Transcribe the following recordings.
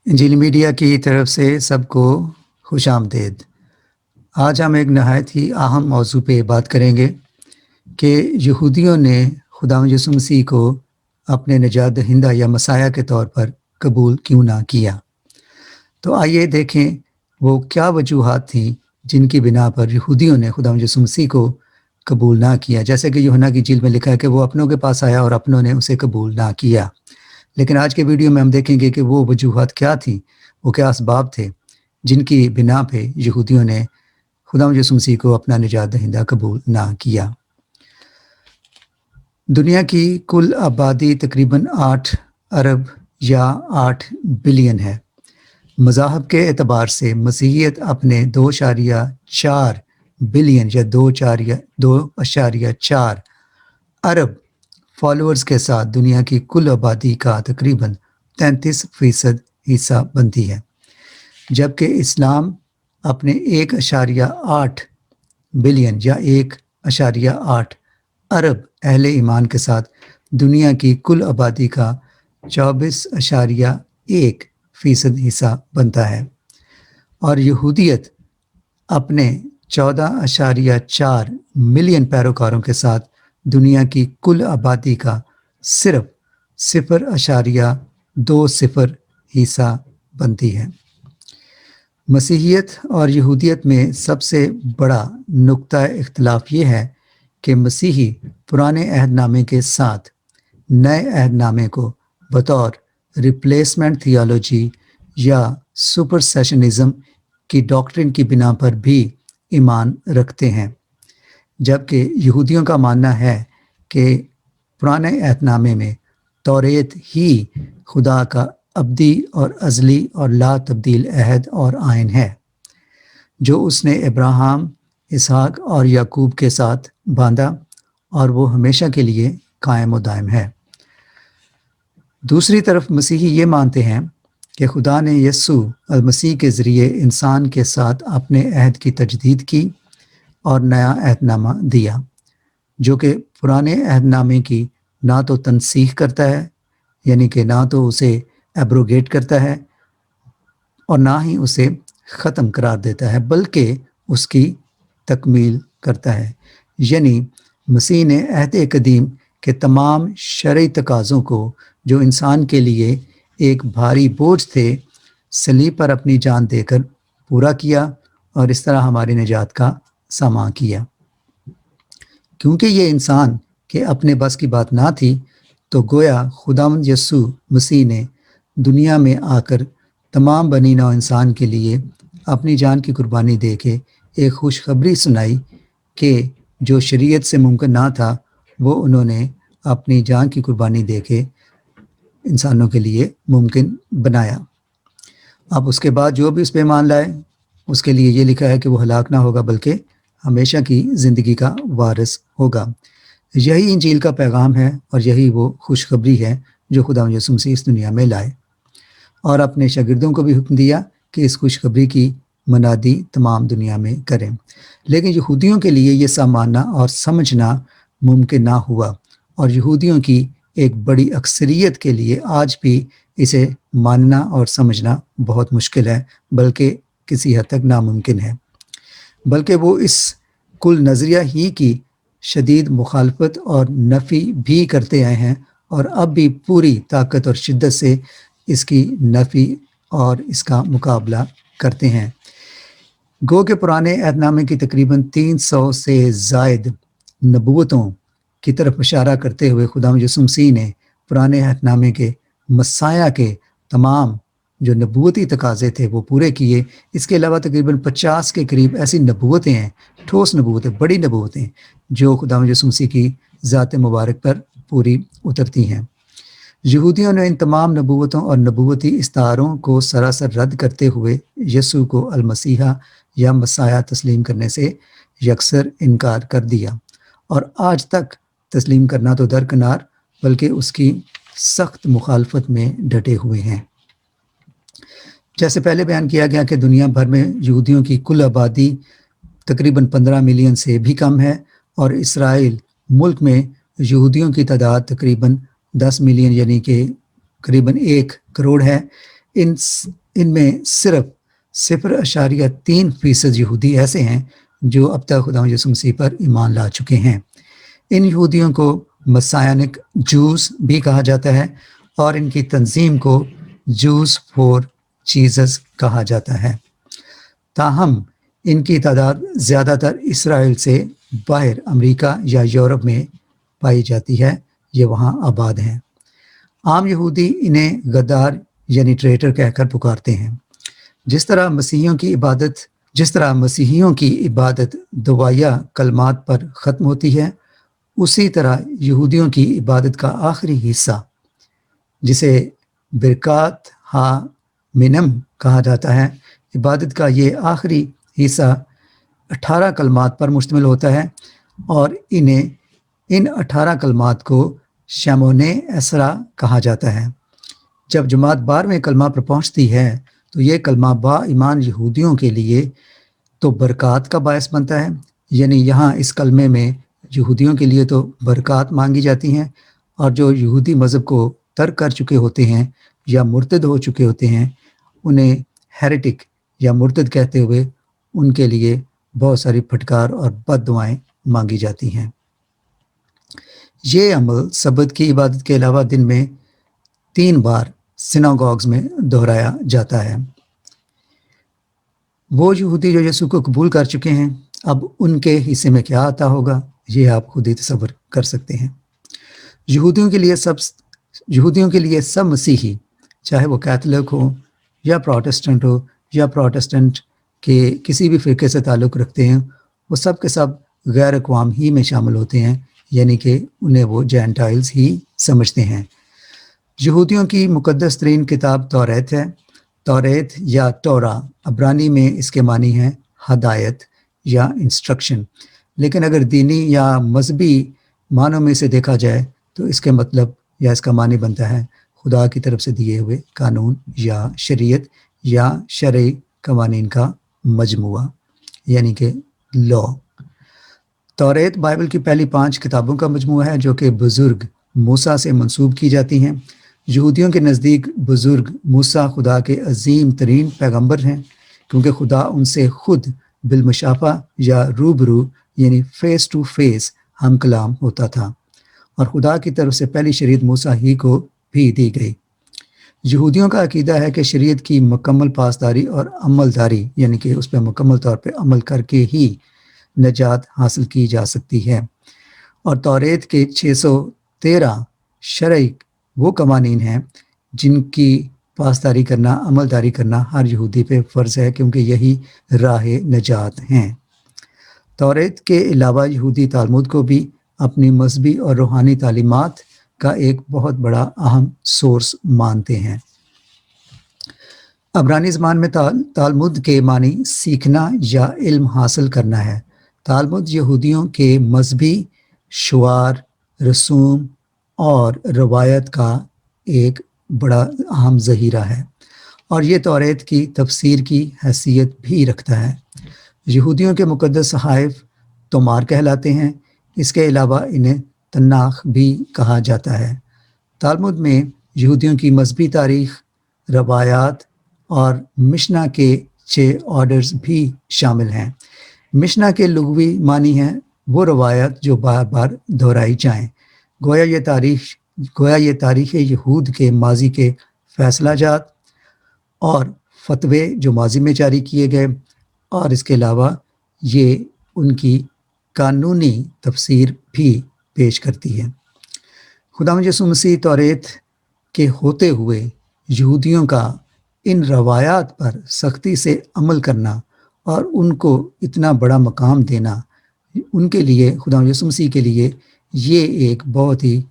انجیل میڈیا کی طرف سے سب کو خوش آمدید۔ آج ہم ایک نہایت ہی اہم موضوع پہ بات کریں گے کہ یہودیوں نے خداوند یسوع مسیح کو اپنے نجات دہندہ یا مسیح کے طور پر قبول کیوں نہ کیا۔ تو آئیے دیکھیں وہ کیا وجوہات تھیں جن کی بنا پر یہودیوں نے خداوند یسوع مسیح کو قبول نہ کیا۔ جیسے کہ یوحنا کی انجیل میں لکھا ہے کہ وہ اپنوں کے پاس آیا اور اپنوں نے اسے قبول نہ کیا، لیکن آج کے ویڈیو میں ہم دیکھیں گے کہ وہ وجوہات کیا تھیں، وہ کیا اسباب تھے جن کی بنا پہ یہودیوں نے خداوند یسوع مسیح کو اپنا نجات دہندہ قبول نہ کیا۔ دنیا کی کل آبادی تقریباً 8 ارب یا 8 بلین ہے۔ مذاہب کے اعتبار سے مسیحیت اپنے 2.4 بلین یا 2.4 ارب فالوورز کے ساتھ دنیا کی کل آبادی کا تقریباً 33% حصہ بنتی ہے، جبکہ اسلام اپنے 1.8 بلین یا 1.8 ارب اہل ایمان کے ساتھ دنیا کی کل آبادی کا 24.1% حصہ بنتا ہے، اور یہودیت اپنے 14.4 ملین پیروکاروں کے ساتھ دنیا کی کل آبادی کا صرف 0.20 حصہ بنتی ہے۔ مسیحیت اور یہودیت میں سب سے بڑا نقطہ اختلاف یہ ہے کہ مسیحی پرانے عہد نامے کے ساتھ نئے عہد نامے کو بطور ریپلیسمنٹ تھیالوجی یا سپرسیشنزم کی ڈاکٹرن کی بنا پر بھی ایمان رکھتے ہیں، جبکہ یہودیوں کا ماننا ہے کہ پرانے عہد نامے میں توریت ہی خدا کا ابدی اور ازلی اور لا تبدیل عہد اور آئین ہے، جو اس نے ابراہیم، اسحاق اور یعقوب کے ساتھ باندھا، اور وہ ہمیشہ کے لیے قائم و دائم ہے۔ دوسری طرف مسیحی یہ مانتے ہیں کہ خدا نے یسوع المسیح کے ذریعے انسان کے ساتھ اپنے عہد کی تجدید کی اور نیا عہد نامہ دیا، جو کہ پرانے عہد نامے کی نہ تو تنسیخ کرتا ہے، یعنی کہ نہ تو اسے ایبروگیٹ کرتا ہے اور نہ ہی اسے ختم قرار دیتا ہے، بلکہ اس کی تکمیل کرتا ہے۔ یعنی مسیح نے عہد قدیم کے تمام شرعی تقاضوں کو جو انسان کے لیے ایک بھاری بوجھ تھے، صلیب پر اپنی جان دے کر پورا کیا، اور اس طرح ہماری نجات کا سامان کیا۔ کیونکہ یہ انسان کے اپنے بس کی بات نہ تھی، تو گویا خداوند یسوع مسیح نے دنیا میں آ کر تمام بنی نوع انسان کے لیے اپنی جان کی قربانی دے کے ایک خوشخبری سنائی کہ جو شریعت سے ممکن نہ تھا، وہ انہوں نے اپنی جان کی قربانی دے کے انسانوں کے لیے ممکن بنایا۔ اب اس کے بعد جو بھی اس پہ ایمان لائے، اس کے لیے یہ لکھا ہے کہ وہ ہلاک نہ ہوگا بلکہ ہمیشہ کی زندگی کا وارث ہوگا۔ یہی انجیل کا پیغام ہے، اور یہی وہ خوشخبری ہے جو خداوند یسوع مسیح اس دنیا میں لائے، اور اپنے شاگردوں کو بھی حکم دیا کہ اس خوشخبری کی منادی تمام دنیا میں کریں۔ لیکن یہودیوں کے لیے یہ سب ماننا اور سمجھنا ممکن نہ ہوا، اور یہودیوں کی ایک بڑی اکثریت کے لیے آج بھی اسے ماننا اور سمجھنا بہت مشکل ہے، بلکہ کسی حد تک ناممکن ہے۔ بلکہ وہ اس کل نظریہ ہی کی شدید مخالفت اور نفی بھی کرتے آئے ہیں، اور اب بھی پوری طاقت اور شدت سے اس کی نفی اور اس کا مقابلہ کرتے ہیں۔ گو کہ پرانے عہد نامے کی تقریباً 300 سے زائد نبوتوں کی طرف اشارہ کرتے ہوئے خداوند یسوع مسیح نے پرانے عہد نامے کے مسیح کے تمام جو نبوتی تقاضے تھے وہ پورے کیے۔ اس کے علاوہ تقریباً 50 کے قریب ایسی نبوتیں ہیں، ٹھوس نبوتیں، بڑی نبوتیں، جو خداوند یسوع مسیح کی ذات مبارک پر پوری اترتی ہیں۔ یہودیوں نے ان تمام نبوتوں اور نبوتی استعاروں کو سراسر رد کرتے ہوئے یسوع کو المسیح یا مسیح تسلیم کرنے سے یکسر انکار کر دیا، اور آج تک تسلیم کرنا تو درکنار بلکہ اس کی سخت مخالفت میں ڈٹے ہوئے ہیں۔ جیسے پہلے بیان کیا گیا کہ دنیا بھر میں یہودیوں کی کل آبادی تقریباً 15 ملین سے بھی کم ہے، اور اسرائیل ملک میں یہودیوں کی تعداد تقریباً 10 ملین یعنی کہ قریباً 1 کروڑ ہے۔ ان ان میں صرف 0.3% یہودی ایسے ہیں جو اب تک خدا یسوع مسیح پر ایمان لا چکے ہیں۔ ان یہودیوں کو مسیانک جوز بھی کہا جاتا ہے اور ان کی تنظیم کو جوز فور جیزس کہا جاتا ہے۔ تاہم ان کی تعداد زیادہ تر اسرائیل سے باہر امریکہ یا یورپ میں پائی جاتی ہے، یہ وہاں آباد ہیں۔ عام یہودی انہیں غدار یعنی ٹریٹر کہہ کر پکارتے ہیں۔ جس طرح مسیحیوں کی عبادت دعائیہ کلمات پر ختم ہوتی ہے، اسی طرح یہودیوں کی عبادت کا آخری حصہ، جسے برکات ہا منم کہا جاتا ہے، عبادت کا یہ آخری حصہ 18 کلمات پر مشتمل ہوتا ہے، اور ان 18 کلمات کو شمونے اسرا کہا جاتا ہے۔ جب جماعت 12ویں کلمہ پر پہنچتی ہے تو یہ کلمہ با ایمان یہودیوں کے لیے تو برکات کا باعث بنتا ہے، یعنی یہاں اس کلمے میں یہودیوں کے لیے تو برکات مانگی جاتی ہیں، اور جو یہودی مذہب کو ترک کر چکے ہوتے ہیں یا مرتد ہو چکے ہوتے ہیں انہیں ہیریٹک یا مرتد کہتے ہوئے ان کے لیے بہت ساری پھٹکار اور بد دعائیں مانگی جاتی ہیں۔ یہ عمل سبت کی عبادت کے علاوہ دن میں 3 بار سیناگوگز میں دہرایا جاتا ہے۔ وہ یہودی جو یسوع کو قبول کر چکے ہیں، اب ان کے حصے میں کیا آتا ہوگا، یہ آپ خود ہی تصور کر سکتے ہیں۔ یہودیوں کے لیے سب مسیحی، چاہے وہ کیتھولک ہو یا پروٹسٹنٹ ہو یا پروٹسٹنٹ کے کسی بھی فرقے سے تعلق رکھتے ہیں، وہ سب کے سب غیر اقوام ہی میں شامل ہوتے ہیں، یعنی کہ انہیں وہ جینٹائلز ہی سمجھتے ہیں۔ یہودیوں کی مقدس ترین کتاب توریت ہے۔ توریت یا تورا عبرانی میں اس کے معنی ہیں ہدایت یا انسٹرکشن، لیکن اگر دینی یا مذہبی معنوں میں سے دیکھا جائے تو اس کے مطلب یا اس کا معنی بنتا ہے خدا کی طرف سے دیے ہوئے قانون یا شریعت یا شرعی قوانین کا مجموعہ، یعنی کہ لا۔ توریت بائبل کی پہلی 5 کتابوں کا مجموعہ ہے جو کہ بزرگ موسیٰ سے منسوب کی جاتی ہیں۔ یہودیوں کے نزدیک بزرگ موسیٰ خدا کے عظیم ترین پیغمبر ہیں، کیونکہ خدا ان سے خود بالمشافہ یا روبرو یعنی فیس ٹو فیس ہم کلام ہوتا تھا، اور خدا کی طرف سے پہلی شریعت موسیٰ ہی کو بھی دی گئی۔ یہودیوں کا عقیدہ ہے کہ شریعت کی مکمل پاسداری اور عمل داری، یعنی کہ اس پہ مکمل طور پہ عمل کر کے ہی نجات حاصل کی جا سکتی ہے، اور توریت کے 613 شرعی وہ قوانین ہیں جن کی پاسداری کرنا، عمل داری کرنا ہر یہودی پہ فرض ہے، کیونکہ یہی راہ نجات ہیں۔ توریت کے علاوہ یہودی تالمود کو بھی اپنی مذہبی اور روحانی تعلیمات کا ایک بہت بڑا اہم سورس مانتے ہیں۔ عبرانی زبان میں تالمود کے معنی سیکھنا یا علم حاصل کرنا ہے۔ تالمود یہودیوں کے مذہبی شعار، رسوم اور روایت کا ایک بڑا اہم ذخیرہ ہے، اور یہ توریت کی تفسیر کی حیثیت بھی رکھتا ہے۔ یہودیوں کے مقدس صحائف تومار کہلاتے ہیں، اس کے علاوہ انہیں تناخ بھی کہا جاتا ہے۔ تالمود میں یہودیوں کی مذہبی تاریخ، روایات اور مشنا کے 6 آرڈرز بھی شامل ہیں۔ مشنا کے لغوی معنی ہیں وہ روایات جو بار بار دہرائی جائیں، گویا یہ تاریخ یہود کے ماضی کے فیصلہ جات اور فتوے جو ماضی میں جاری کیے گئے، اور اس کے علاوہ یہ ان کی قانونی تفسیر بھی پیش کرتی ہے۔ خداوند یسوع مسیح توریت کے ہوتے ہوئے یہودیوں کا ان روایات پر سختی سے عمل کرنا اور ان کو اتنا بڑا مقام دینا، ان کے لیے، خداوند یسوع مسیح کے لیے یہ ایک بہت ہی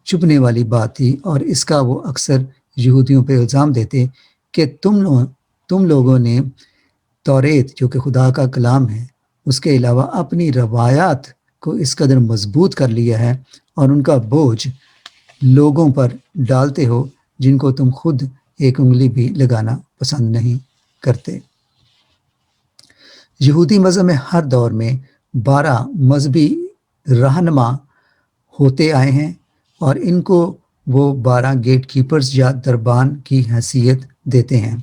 چبھنے والی بات تھی، اور اس کا وہ اکثر یہودیوں پہ الزام دیتے کہ تم لوگوں نے توریت جو کہ خدا کا کلام ہے، اس کے علاوہ اپنی روایات کو اس قدر مضبوط کر لیا ہے اور ان کا بوجھ لوگوں پر ڈالتے ہو جن کو تم خود ایک انگلی بھی لگانا پسند نہیں کرتے۔ یہودی مذہب میں ہر دور میں 12 مذہبی رہنما ہوتے آئے ہیں، اور ان کو وہ 12 گیٹ کیپرز یا دربان کی حیثیت دیتے ہیں۔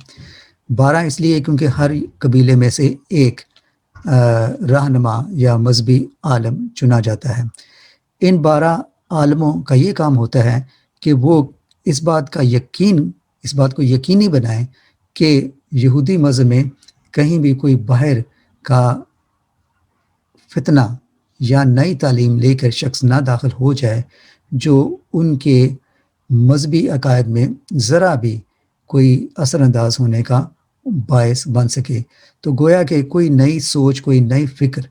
12 اس لیے کیونکہ ہر قبیلے میں سے ایک رہنما یا مذہبی عالم چنا جاتا ہے۔ ان 12 عالموں کا یہ کام ہوتا ہے کہ وہ اس بات کو یقینی بنائیں کہ یہودی مذہب میں کہیں بھی کوئی باہر کا فتنہ یا نئی تعلیم لے کر شخص نہ داخل ہو جائے جو ان کے مذہبی عقائد میں ذرا بھی کوئی اثر انداز ہونے کا باعث بن سکے۔ تو گویا کہ کوئی نئی سوچ، کوئی نئی فکر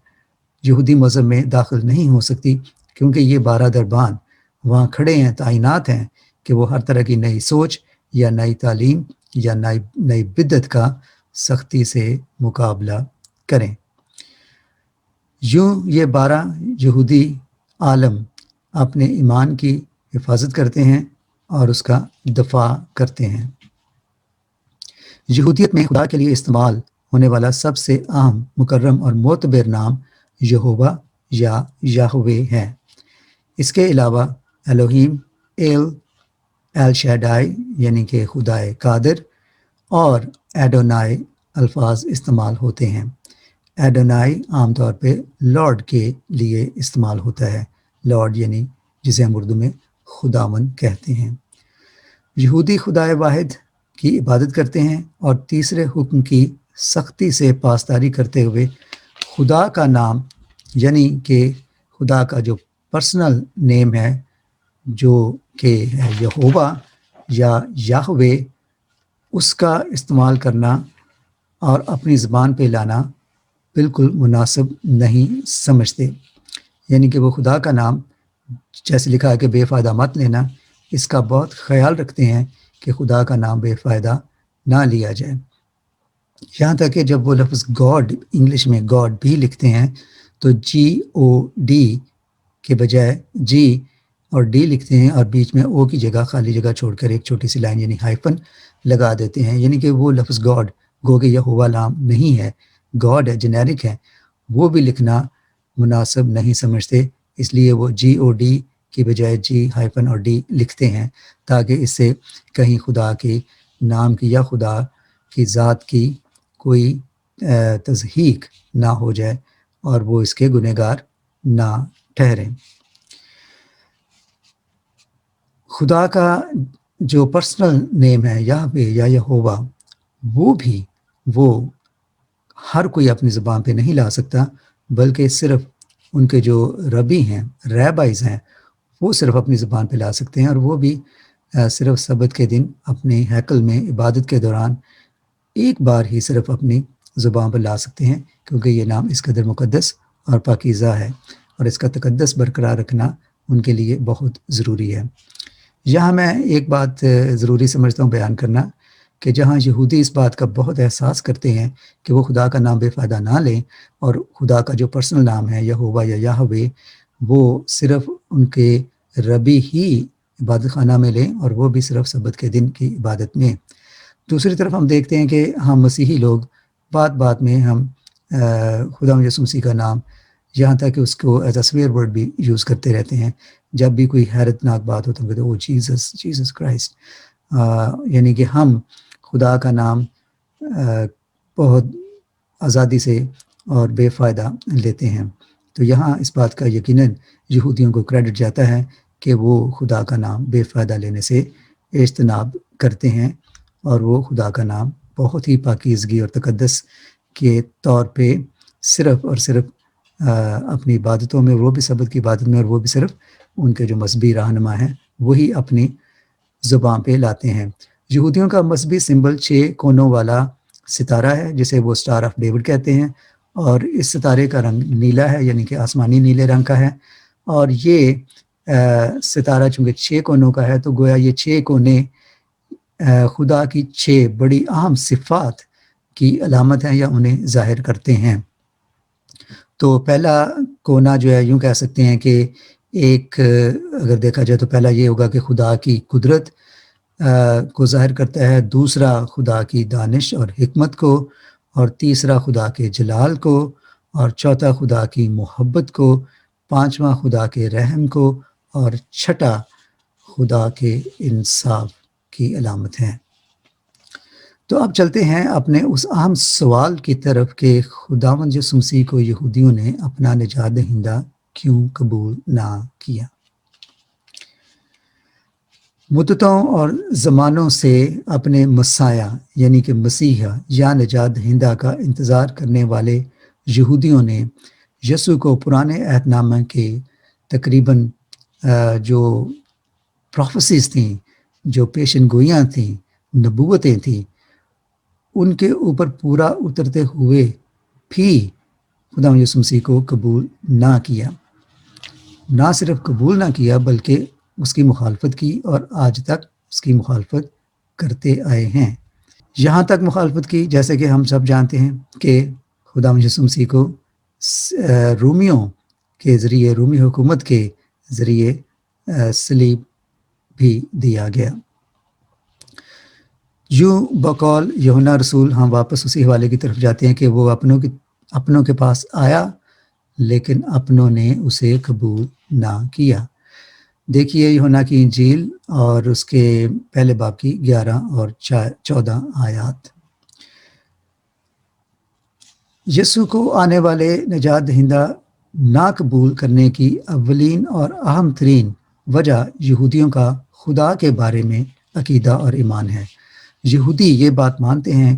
یہودی مذہب میں داخل نہیں ہو سکتی، کیونکہ یہ 12 دربان وہاں کھڑے ہیں، تعینات ہیں کہ وہ ہر طرح کی نئی سوچ یا نئی تعلیم یا نئی بدعت کا سختی سے مقابلہ کریں۔ یوں یہ 12 یہودی عالم اپنے ایمان کی حفاظت کرتے ہیں اور اس کا دفاع کرتے ہیں۔ یہودیت میں خدا کے لیے استعمال ہونے والا سب سے اہم، مکرم اور معتبر نام یہوہ یا یہوہ ہے۔ اس کے علاوہ الوہیم، ایل شیڈائی یعنی کہ خدائے قادر اور ایڈونائی الفاظ استعمال ہوتے ہیں۔ ایڈونائی عام طور پہ لارڈ کے لیے استعمال ہوتا ہے، لارڈ یعنی جسے ہم اردو میں خداوند کہتے ہیں۔ یہودی خدائے واحد کی عبادت کرتے ہیں اور تیسرے حکم کی سختی سے پاسداری کرتے ہوئے خدا کا نام یعنی کہ خدا کا جو پرسنل نیم ہے جو کہ ہے یہوہ یا یہوہ، اس کا استعمال کرنا اور اپنی زبان پہ لانا بالکل مناسب نہیں سمجھتے۔ یعنی کہ وہ خدا کا نام، جیسے لکھا ہے کہ بے فائدہ مت لینا، اس کا بہت خیال رکھتے ہیں کہ خدا کا نام بے فائدہ نہ لیا جائے۔ یہاں تک کہ جب وہ لفظ گاڈ انگلش میں گاڈ بھی لکھتے ہیں تو GOD کے بجائے جی اور ڈی لکھتے ہیں اور بیچ میں او کی جگہ خالی جگہ چھوڑ کر ایک چھوٹی سی لائن یعنی ہائفن لگا دیتے ہیں۔ یعنی کہ وہ لفظ گاڈ گو کہ یہوہ نام نہیں ہے، گاڈ ہے، جنیرک ہے، وہ بھی لکھنا مناسب نہیں سمجھتے، اس لیے وہ GOD کی بجائے جی ہائفن اور ڈی لکھتے ہیں تاکہ اس سے کہیں خدا کے نام کی یا خدا کی ذات کی کوئی تضحیق نہ ہو جائے اور وہ اس کے گنہگار نہ ٹھہریں۔ خدا کا جو پرسنل نیم ہے یہوہ یا یہوہ، وہ ہر کوئی اپنی زبان پہ نہیں لا سکتا، بلکہ صرف ان کے جو ربی ہیں، ریبائز ہیں، وہ صرف اپنی زبان پہ لا سکتے ہیں، اور وہ بھی صرف سبت کے دن اپنے ہیکل میں عبادت کے دوران ایک بار ہی صرف اپنی زبان پر لا سکتے ہیں، کیونکہ یہ نام اس قدر مقدس اور پاکیزہ ہے اور اس کا تقدس برقرار رکھنا ان کے لیے بہت ضروری ہے۔ یہاں میں ایک بات ضروری سمجھتا ہوں بیان کرنا کہ جہاں یہودی اس بات کا بہت احساس کرتے ہیں کہ وہ خدا کا نام بے فائدہ نہ لیں اور خدا کا جو پرسنل نام ہے یہوہ یا یہوہ وہ صرف ان کے ربی ہی عبادت خانہ میں لیں اور وہ بھی صرف سبت کے دن کی عبادت میں۔ دوسری طرف ہم دیکھتے ہیں کہ ہم مسیحی لوگ بات میں ہم خدا یسوع مسیح کا نام یہاں تک کہ اس کو ایز اے سویئر ورڈ بھی یوز کرتے رہتے ہیں۔ جب بھی کوئی حیرت ناک بات ہوتا ہے وہ جیسس کرائسٹ، یعنی کہ ہم خدا کا نام بہت آزادی سے اور بے فائدہ لیتے ہیں۔ تو یہاں اس بات کا یقیناً یہودیوں کو کریڈٹ جاتا ہے کہ وہ خدا کا نام بے فائدہ لینے سے اجتناب کرتے ہیں اور وہ خدا کا نام بہت ہی پاکیزگی اور تقدس کے طور پہ صرف اور صرف اپنی عبادتوں میں، وہ بھی سبت کی عبادت میں، اور وہ بھی صرف ان کے جو مذہبی رہنما ہیں وہی اپنی زبان پہ لاتے ہیں۔ یہودیوں کا مذہبی سمبل 6 کونوں والا ستارہ ہے جسے وہ سٹار آف ڈیوڈ کہتے ہیں، اور اس ستارے کا رنگ نیلا ہے، یعنی کہ آسمانی نیلے رنگ کا ہے، اور یہ ستارہ چونکہ 6 کونوں کا ہے تو گویا یہ 6 کونے خدا کی 6 بڑی اہم صفات کی علامت ہیں یا انہیں ظاہر کرتے ہیں۔ تو پہلا کونا جو ہے یوں کہہ سکتے ہیں کہ ایک اگر دیکھا جائے تو پہلا یہ ہوگا کہ خدا کی قدرت کو ظاہر کرتا ہے، دوسرا خدا کی دانش اور حکمت کو، اور تیسرا خدا کے جلال کو، اور چوتھا خدا کی محبت کو، پانچواں خدا کے رحم کو، اور چھٹا خدا کے انصاف کی علامت ہے۔ تو اب چلتے ہیں اپنے اس اہم سوال کی طرف کہ خداوند یسوع مسیح کو یہودیوں نے اپنا نجات دہندہ کیوں قبول نہ کیا۔ مدتوں اور زمانوں سے اپنے مسیح یعنی کہ مسیح یا نجات دہندہ کا انتظار کرنے والے یہودیوں نے یسوع کو پرانے عہد نامہ کے تقریباً جو پروفیسیز تھیں، جو پیشن گوئیاں تھیں، نبوتیں تھیں، ان کے اوپر پورا اترتے ہوئے بھی خدا یسوع مسیح کو قبول نہ کیا۔ نہ صرف قبول نہ کیا بلکہ اس کی مخالفت کی، اور آج تک اس کی مخالفت کرتے آئے ہیں۔ یہاں تک مخالفت کی جیسے کہ ہم سب جانتے ہیں کہ خدا یسوع مسیح کو رومیوں کے ذریعے، رومی حکومت کے ذریعے صلیب بھی دیا گیا۔ یوں بقول یوحنا رسول ہم واپس اسی حوالے کی طرف جاتے ہیں کہ وہ اپنوں کے پاس آیا لیکن اپنوں نے اسے قبول نہ کیا۔ دیکھیے یوحنا کی انجیل اور اس کے پہلے باب کی 11 اور 14 آیات۔ یسوع کو آنے والے نجات دہندہ نہ قبول کرنے کی اولین اور اہم ترین وجہ یہودیوں کا خدا کے بارے میں عقیدہ اور ایمان ہے۔ یہودی یہ بات مانتے ہیں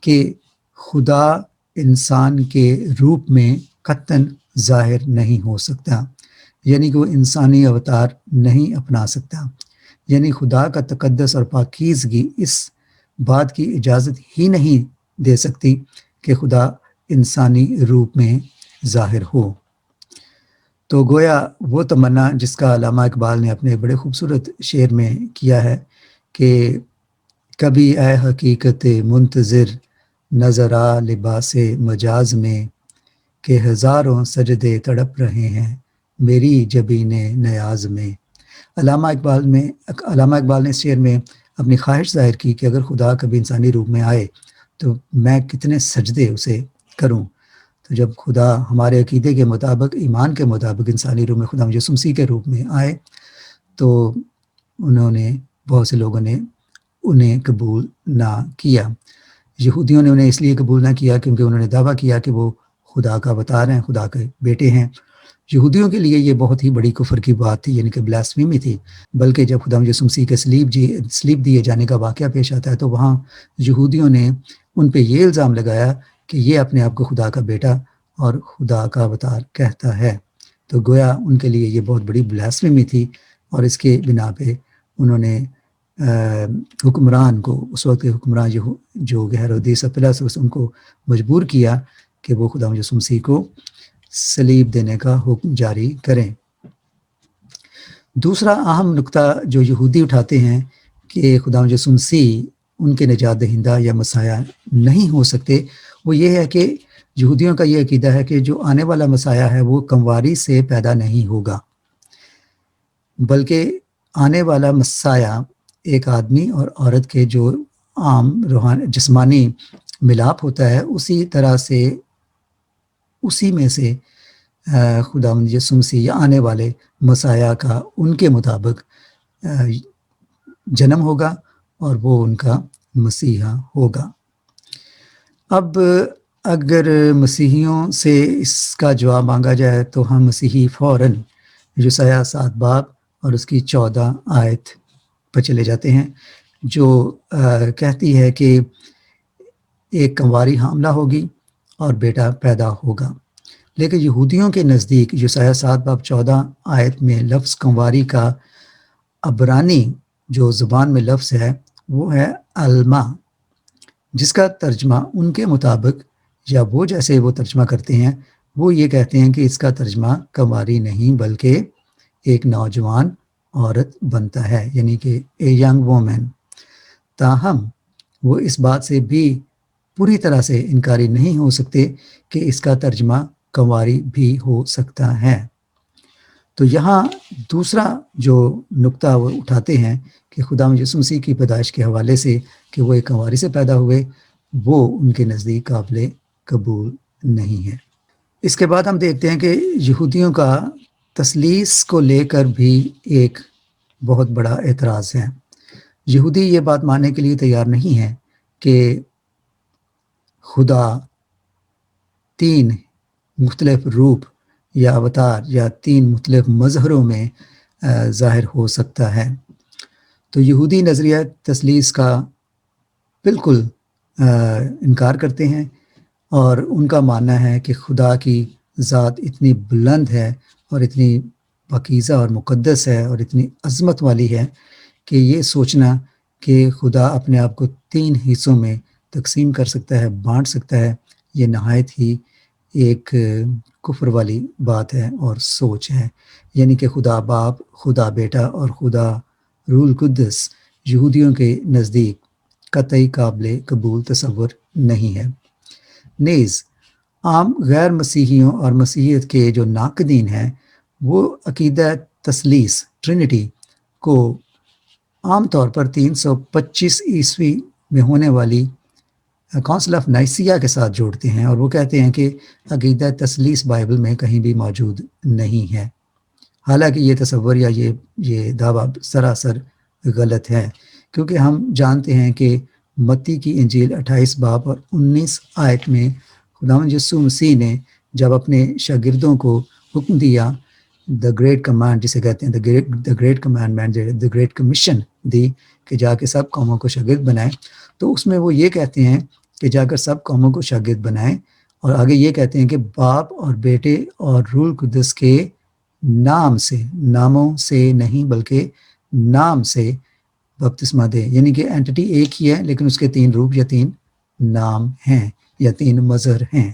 کہ خدا انسان کے روپ میں قطعاً ظاہر نہیں ہو سکتا، یعنی کہ وہ انسانی اوتار نہیں اپنا سکتا، یعنی خدا کا تقدس اور پاکیزگی اس بات کی اجازت ہی نہیں دے سکتی کہ خدا انسانی روپ میں ظاہر ہو۔ تو گویا وہ تمنا جس کا علامہ اقبال نے اپنے بڑے خوبصورت شعر میں کیا ہے کہ کبھی اے حقیقت منتظر نظر آ لباس مجاز میں، کہ ہزاروں سجدے تڑپ رہے ہیں میری جبین نیاز میں۔ علامہ اقبال نے اس شعر میں اپنی خواہش ظاہر کی کہ اگر خدا کبھی انسانی روپ میں آئے تو میں کتنے سجدے اسے کروں۔ تو جب خدا ہمارے عقیدے کے مطابق، ایمان کے مطابق انسانی روپ میں خدا یسوع مسیح کے روپ میں آئے تو بہت سے لوگوں نے انہیں قبول نہ کیا۔ یہودیوں نے انہیں اس لیے قبول نہ کیا کیونکہ انہوں نے دعویٰ کیا کہ وہ خدا کا اوتار ہیں، خدا کے بیٹے ہیں۔ یہودیوں کے لیے یہ بہت ہی بڑی کفر کی بات تھی، یعنی کہ بلاسفیمی تھی۔ بلکہ جب خدا یسوع مسیح کے صلیب دیے جانے کا واقعہ پیش آتا ہے تو وہاں یہودیوں نے ان پہ یہ الزام لگایا کہ یہ اپنے آپ کو خدا کا بیٹا اور خدا کا اوتار کہتا ہے۔ تو گویا ان کے لیے یہ بہت بڑی بلاسفیمی تھی، اور اس کے بنا پہ انہوں نے حکمران کو، اس وقت کے حکمران جو ہیرودیس پلس، ان کو مجبور کیا کہ وہ خدا یسوع مسیح کو صلیب دینے کا حکم جاری کریں۔ دوسرا اہم نقطہ جو یہودی اٹھاتے ہیں کہ خدا یسوع مسیح ان کے نجات دہندہ یا مسیح نہیں ہو سکتے، وہ یہ ہے کہ یہودیوں کا یہ عقیدہ ہے کہ جو آنے والا مسیح ہے وہ کمواری سے پیدا نہیں ہوگا، بلکہ آنے والا مسیح ایک آدمی اور عورت کے جو عام جسمانی ملاپ ہوتا ہے اسی طرح سے، اسی میں سے خدا یسوع مسیح یا آنے والے مسیح کا ان کے مطابق جنم ہوگا اور وہ ان کا مسیحا ہوگا۔ اب اگر مسیحیوں سے اس کا جواب مانگا جائے تو ہم مسیحی فوراً یسعیاہ 7 باب اور اس کی 14 آیت پر چلے جاتے ہیں، جو کہتی ہے کہ ایک کنواری حاملہ ہوگی اور بیٹا پیدا ہوگا۔ لیکن یہودیوں کے نزدیک یسعیاہ 7 باب 14 آیت میں لفظ کنواری کا عبرانی جو زبان میں لفظ ہے وہ ہے الما، جس کا ترجمہ ان کے مطابق، یا وہ جیسے وہ ترجمہ کرتے ہیں، وہ یہ کہتے ہیں کہ اس کا ترجمہ کنواری نہیں بلکہ ایک نوجوان عورت بنتا ہے، یعنی کہ اے ینگ وومن۔ تاہم وہ اس بات سے بھی پوری طرح سے انکاری نہیں ہو سکتے کہ اس کا ترجمہ کنواری بھی ہو سکتا ہے۔ تو یہاں دوسرا جو نقطہ وہ اٹھاتے ہیں کہ خدا یسوع مسیح کی پیدائش کے حوالے سے کہ وہ ایک کنواری سے پیدا ہوئے، وہ ان کے نزدیک قابل قبول نہیں ہے۔ اس کے بعد ہم دیکھتے ہیں کہ یہودیوں کا تثلیث کو لے کر بھی ایک بہت بڑا اعتراض ہے۔ یہودی یہ بات ماننے کے لیے تیار نہیں ہے کہ خدا 3 مختلف روپ یا اوتار یا 3 مختلف مظہروں میں ظاہر ہو سکتا ہے۔ تو یہودی نظریہ تثلیث کا بالکل انکار کرتے ہیں، اور ان کا ماننا ہے کہ خدا کی ذات اتنی بلند ہے اور اتنی پاکیزہ اور مقدس ہے اور اتنی عظمت والی ہے کہ یہ سوچنا کہ خدا اپنے آپ کو 3 حصوں میں تقسیم کر سکتا ہے، بانٹ سکتا ہے، یہ نہایت ہی ایک کفر والی بات ہے اور سوچ ہے۔ یعنی کہ خدا باپ، خدا بیٹا اور خدا روح القدس یہودیوں کے نزدیک قطعی قابل قبول تصور نہیں ہے۔ نیز عام غیر مسیحیوں اور مسیحیت کے جو ناقدین ہیں وہ عقیدہ تثلیث ٹرینٹی کو عام طور پر 325 عیسوی میں ہونے والی کونسل آف نائسیہ کے ساتھ جوڑتے ہیں، اور وہ کہتے ہیں کہ عقیدہ تثلیث بائبل میں کہیں بھی موجود نہیں ہے۔ حالانکہ یہ تصور یا یہ دعویٰ سراسر غلط ہے، کیونکہ ہم جانتے ہیں کہ متی کی انجیل 28 باب اور 19 آیت میں خداوند یسوع مسیح نے جب اپنے شاگردوں کو حکم دیا، دا گریٹ کمانڈ جسے کہتے ہیں، the great commandment, the great commission دی کہ جا کے سب قوموں کو شاگرد بنائیں، تو اس میں وہ یہ کہتے ہیں کہ جا کر سب قوموں کو شاگرد بنائیں، اور آگے یہ کہتے ہیں کہ باپ اور بیٹے اور روح القدس کے نام سے، ناموں سے نہیں بلکہ نام سے بپتسمہ دے۔ یعنی کہ اینٹی ایک ہی ہے لیکن اس کے 3 روپ یا 3 نام ہیں یا 3 مظہر ہیں۔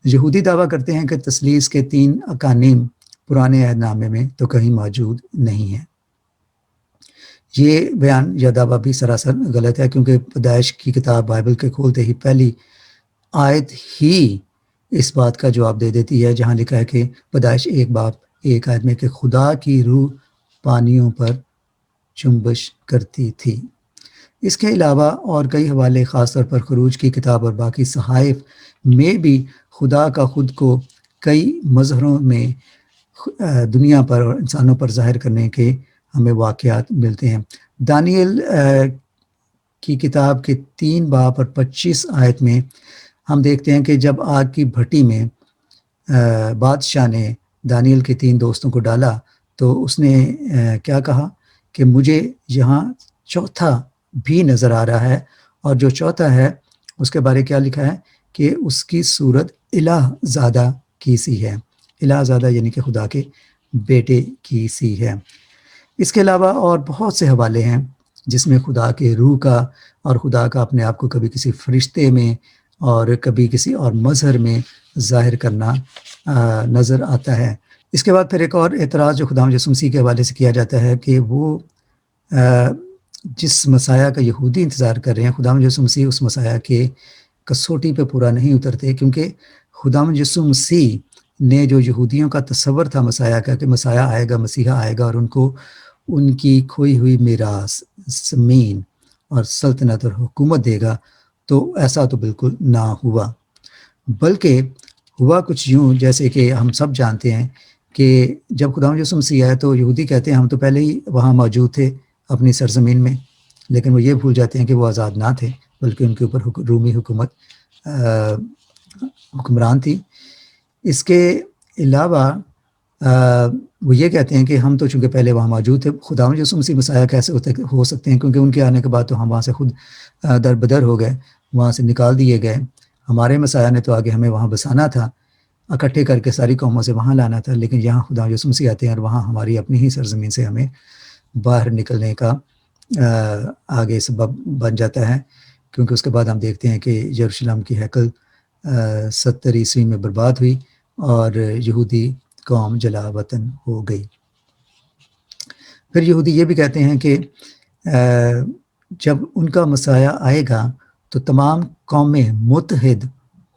یہودی دعویٰ کرتے ہیں کہ تثلیث کے 3 اقانیم پرانے عہد نامے میں تو کہیں موجود نہیں ہیں۔ یہ بیان یا دعویٰ بھی سراسر غلط ہے، کیونکہ پیدائش کی کتاب بائبل کے کھولتے ہی پہلی آیت ہی اس بات کا جواب دے دیتی ہے، جہاں لکھا ہے کہ پیدائش 1 باب 1 آیت میں کہ خدا کی روح پانیوں پر جنبش کرتی تھی۔ اس کے علاوہ اور کئی حوالے، خاص طور پر خروج کی کتاب اور باقی صحائف میں بھی خدا کا خود کو کئی مظہروں میں دنیا پر اور انسانوں پر ظاہر کرنے کے ہمیں واقعات ملتے ہیں۔ دانیل کی کتاب کے 3 باب اور 25 آیت میں ہم دیکھتے ہیں کہ جب آگ کی بھٹی میں بادشاہ نے دانیل کے 3 دوستوں کو ڈالا تو اس نے کیا کہا کہ مجھے یہاں چوتھا بھی نظر آ رہا ہے، اور جو چوتھا ہے اس کے بارے کیا لکھا ہے کہ اس کی صورت الہ زادہ کی سی ہے۔ الہ زادہ یعنی کہ خدا کے بیٹے کی سی ہے۔ اس کے علاوہ اور بہت سے حوالے ہیں جس میں خدا کے روح کا اور خدا کا اپنے آپ کو کبھی کسی فرشتے میں اور کبھی کسی اور مظہر میں ظاہر کرنا نظر آتا ہے۔ اس کے بعد پھر ایک اور اعتراض جو خداوند یسوع مسیح کے حوالے سے کیا جاتا ہے کہ وہ جس مسیح کا یہودی انتظار کر رہے ہیں، خداوند یسوع مسیح اس مسیح کے کسوٹی پہ پورا نہیں اترتے، کیونکہ خداوند یسوع مسیح نے جو یہودیوں کا تصور تھا مسیح کا کہ مسیح آئے گا، مسیحا آئے گا اور ان کو ان کی کھوئی ہوئی میراث، زمین اور سلطنت اور حکومت دے گا، تو ایسا تو بالکل نہ ہوا، بلکہ ہوا کچھ یوں جیسے کہ ہم سب جانتے ہیں کہ جب خداوند یسوع مسیح آئے تو یہودی کہتے ہیں ہم تو پہلے ہی وہاں موجود تھے اپنی سرزمین میں، لیکن وہ یہ بھول جاتے ہیں کہ وہ آزاد نہ تھے بلکہ ان کے اوپر رومی حکومت حکمران تھی۔ اس کے علاوہ وہ یہ کہتے ہیں کہ ہم تو چونکہ پہلے وہاں موجود تھے، خداوند یسوع مسیح مسیح کیسے ہو سکتے ہیں، کیونکہ ان کے آنے کے بعد تو ہم وہاں سے خود در بدر ہو گئے، وہاں سے نکال دیے گئے، ہمارے مسیح نے تو آگے ہمیں وہاں بسانا تھا، اکٹھے کر کے ساری قوموں سے وہاں لانا تھا، لیکن یہاں خداوند یسوع مسیح آتے ہیں اور وہاں ہماری اپنی ہی سرزمین سے ہمیں باہر نکلنے کا آگے سبب بن جاتا ہے، کیونکہ اس کے بعد ہم دیکھتے ہیں کہ یروشلم کی ہیکل 70 عیسوی میں برباد ہوئی اور یہودی قوم جلا وطن ہو گئی۔ پھر یہودی یہ بھی کہتے ہیں کہ جب ان کا مسیح آئے گا تو تمام قومیں متحد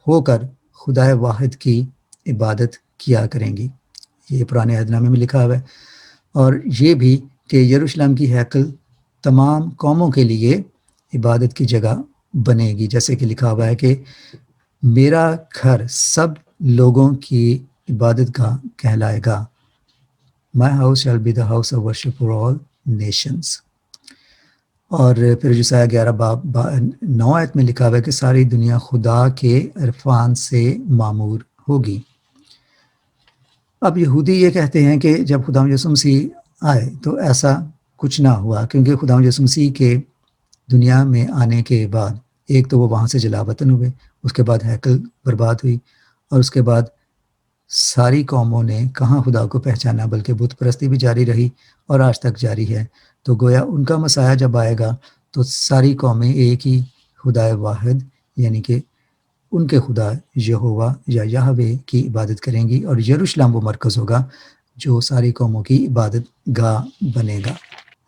ہو کر خدا واحد کی عبادت کیا کریں گی، یہ پرانے عہد نامے میں لکھا ہوا ہے، اور یہ بھی کہ یروشلم کی ہیکل تمام قوموں کے لیے عبادت کی جگہ بنے گی، جیسے کہ لکھا ہوا ہے کہ میرا گھر سب لوگوں کی عبادت گاہ کہلائے گا، My house shall be the house of worship for all nations۔ اور پھر یسایہ 11 9 آیت میں لکھا ہوا ہے کہ ساری دنیا خدا کے عرفان سے معمور ہوگی۔ اب یہودی یہ کہتے ہیں کہ جب خداوند یسوع مسیح آئے تو ایسا کچھ نہ ہوا، کیونکہ خداوند یسوع مسیح کے دنیا میں آنے کے بعد ایک تو وہ وہاں سے جلا وطن ہوئے، اس کے بعد ہیکل برباد ہوئی، اور اس کے بعد ساری قوموں نے کہاں خدا کو پہچانا، بلکہ بت پرستی بھی جاری رہی اور آج تک جاری ہے۔ تو گویا ان کا مسیح جب آئے گا تو ساری قومیں ایک ہی خدا واحد یعنی کہ ان کے خدا یہوہ یا یہوہ کی عبادت کریں گی، اور یروشلم وہ مرکز ہوگا جو ساری قوموں کی عبادت گاہ بنے گا۔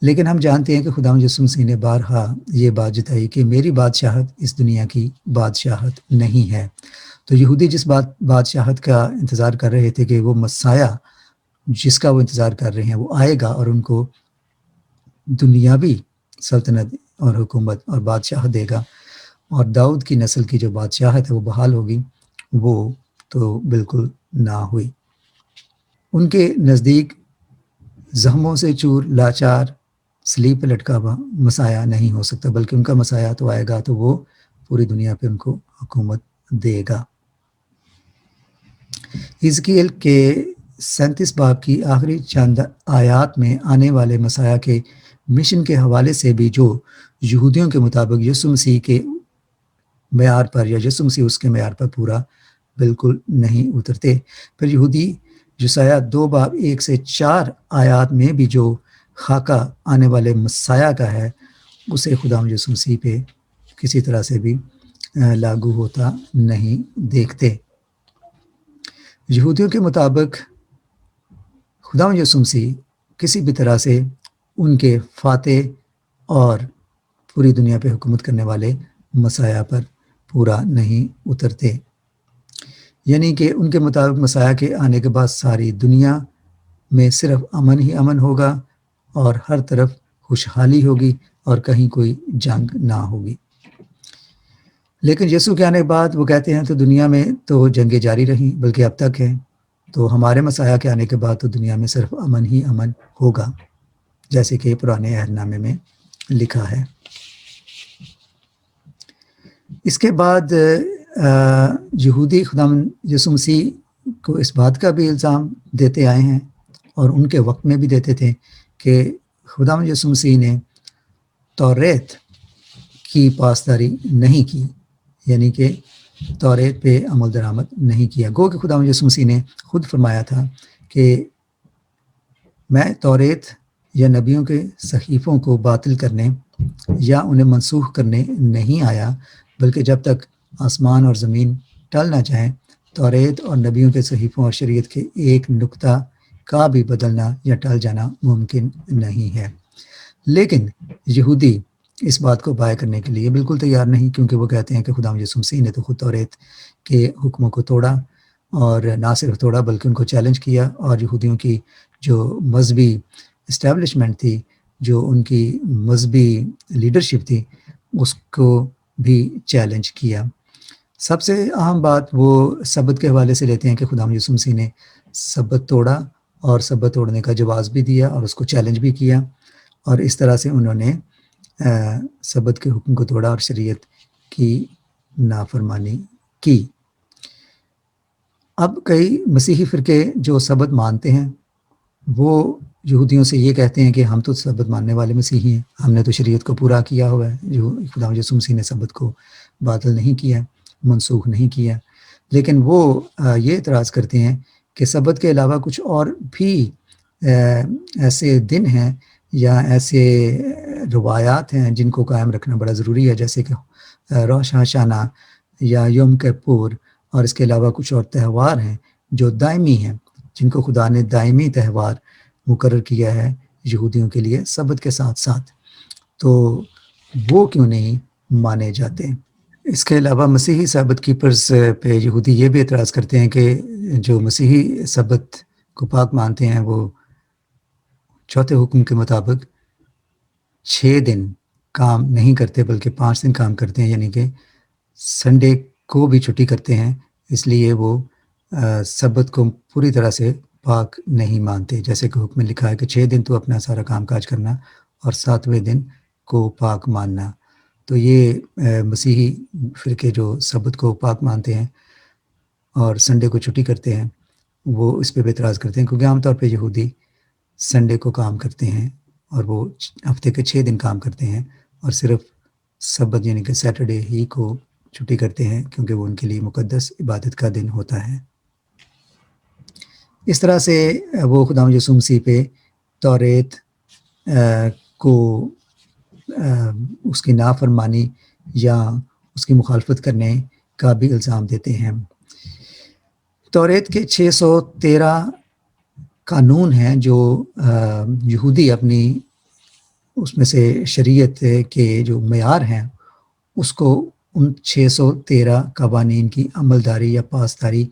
لیکن ہم جانتے ہیں کہ خداوند یسوع مسیح نے بارہا یہ بات جتائی کہ میری بادشاہت اس دنیا کی بادشاہت نہیں ہے۔ تو یہودی جس بادشاہت کا انتظار کر رہے تھے کہ وہ مسیح جس کا وہ انتظار کر رہے ہیں وہ آئے گا اور ان کو دنیاوی سلطنت اور حکومت اور بادشاہ دے گا، اور داؤد کی نسل کی جو بادشاہت ہے وہ بحال ہوگی، وہ تو بالکل نہ ہوئی۔ ان کے نزدیک زخموں سے چور، لاچار، صلیب پہ لٹکا ہوا مسیح نہیں ہو سکتا، بلکہ ان کا مسیح تو آئے گا تو وہ پوری دنیا پہ ان کو حکومت دے گا۔ حزقیل کے 37 باب کی آخری چند آیات میں آنے والے مسیح کے مشن کے حوالے سے بھی جو یہودیوں کے مطابق یسوع مسیح کے معیار پر یا یسوع مسیح اس کے معیار پر پورا بالکل نہیں اترتے۔ پھر یہودی یسایہ 2 باب 1 سے 4 آیات میں بھی جو خاکہ آنے والے مسیح کا ہے اسے خداوند یسوع مسیح پہ کسی طرح سے بھی لاگو ہوتا نہیں دیکھتے۔ یہودیوں کے مطابق خداوند یسوع مسیح کسی بھی طرح سے ان کے فاتح اور پوری دنیا پہ حکومت کرنے والے مسیح پر پورا نہیں اترتے، یعنی کہ ان کے مطابق مسیح کے آنے کے بعد ساری دنیا میں صرف امن ہی امن ہوگا اور ہر طرف خوشحالی ہوگی اور کہیں کوئی جنگ نہ ہوگی۔ لیکن یسوع کے آنے کے بعد وہ کہتے ہیں تو دنیا میں تو جنگیں جاری رہیں بلکہ اب تک ہیں، تو ہمارے مسیح کے آنے کے بعد تو دنیا میں صرف امن ہی امن ہوگا، جیسے کہ پرانے عہد نامے میں لکھا ہے۔ اس کے بعد یہودی خداوند یسوع مسیح کو اس بات کا بھی الزام دیتے آئے ہیں، اور ان کے وقت میں بھی دیتے تھے کہ خداوند یسوع مسیح نے توریت کی پاسداری نہیں کی، یعنی کہ توریت پہ عمل درآمد نہیں کیا۔ گو کہ خداوند یسوع مسیح نے خود فرمایا تھا کہ میں توریت یا نبیوں کے صحیفوں کو باطل کرنے یا انہیں منسوخ کرنے نہیں آیا، بلکہ جب تک آسمان اور زمین ٹل نہ جائیں توریت اور نبیوں کے صحیفوں اور شریعت کے ایک نقطہ کا بھی بدلنا یا ٹل جانا ممکن نہیں ہے۔ لیکن یہودی اس بات کو بائے کرنے کے لیے بالکل تیار نہیں، کیونکہ وہ کہتے ہیں کہ خداوند یسوع مسیح نے تو خود توریت کے حکموں کو توڑا، اور نہ صرف توڑا بلکہ ان کو چیلنج کیا، اور یہودیوں کی جو مذہبی اسٹیبلشمنٹ تھی، جو ان کی مذہبی لیڈرشپ تھی، اس کو بھی چیلنج کیا۔ سب سے اہم بات وہ سبت کے حوالے سے لیتے ہیں کہ خداوند یسوع مسیح نے سبت توڑا اور سبت توڑنے کا جواز بھی دیا اور اس کو چیلنج بھی کیا، اور اس طرح سے انہوں نے سبت کے حکم کو توڑا اور شریعت کی نافرمانی کی۔ اب کئی مسیحی فرقے جو سبت مانتے ہیں وہ یہودیوں سے یہ کہتے ہیں کہ ہم تو سبت ماننے والے مسیحی ہیں، ہم نے تو شریعت کو پورا کیا ہوا ہے، جو خداوند یسوع مسیح نے سبت کو باطل نہیں کیا، منسوخ نہیں کیا۔ لیکن وہ یہ اعتراض کرتے ہیں کہ سبت کے علاوہ کچھ اور بھی ایسے دن ہیں یا ایسے روایات ہیں جن کو قائم رکھنا بڑا ضروری ہے، جیسے کہ روش ہاشانہ یا یوم کپور، اور اس کے علاوہ کچھ اور تہوار ہیں جو دائمی ہیں، جن کو خدا نے دائمی تہوار مقرر کیا ہے یہودیوں کے لیے سبت کے ساتھ ساتھ، تو وہ کیوں نہیں مانے جاتے؟ اس کے علاوہ مسیحی سبت کیپرز پہ یہودی یہ بھی اعتراض کرتے ہیں کہ جو مسیحی سبت کو پاک مانتے ہیں وہ چوتھے حکم کے مطابق 6 دن کام نہیں کرتے بلکہ 5 دن کام کرتے ہیں، یعنی کہ سنڈے کو بھی چھٹی کرتے ہیں، اس لیے وہ سبت کو پوری طرح سے پاک نہیں مانتے، جیسے کہ حکم میں لکھا ہے کہ 6 دن تو اپنا سارا کام کاج کرنا اور 7ویں دن کو پاک ماننا. تو یہ مسیحی فرقے جو سبت کو پاک مانتے ہیں اور سنڈے کو چھٹی کرتے ہیں، وہ اس پہ اعتراض کرتے ہیں، کیونکہ عام طور پہ یہودی سنڈے کو کام کرتے ہیں اور وہ ہفتے کے 6 دن کام کرتے ہیں، اور صرف سبت یعنی کہ سیٹرڈے ہی کو چھٹی کرتے ہیں، کیونکہ وہ ان کے لیے مقدس عبادت کا دن ہوتا ہے. اس طرح سے وہ خداوند یسوع مسیح پہ توریت کو اس کی نافرمانی یا اس کی مخالفت کرنے کا بھی الزام دیتے ہیں. توریت کے 613 قانون ہیں جو یہودی اپنی اس میں سے شریعت کے جو معیار ہیں اس کو ان 613 قوانین کی عملداری یا پاسداری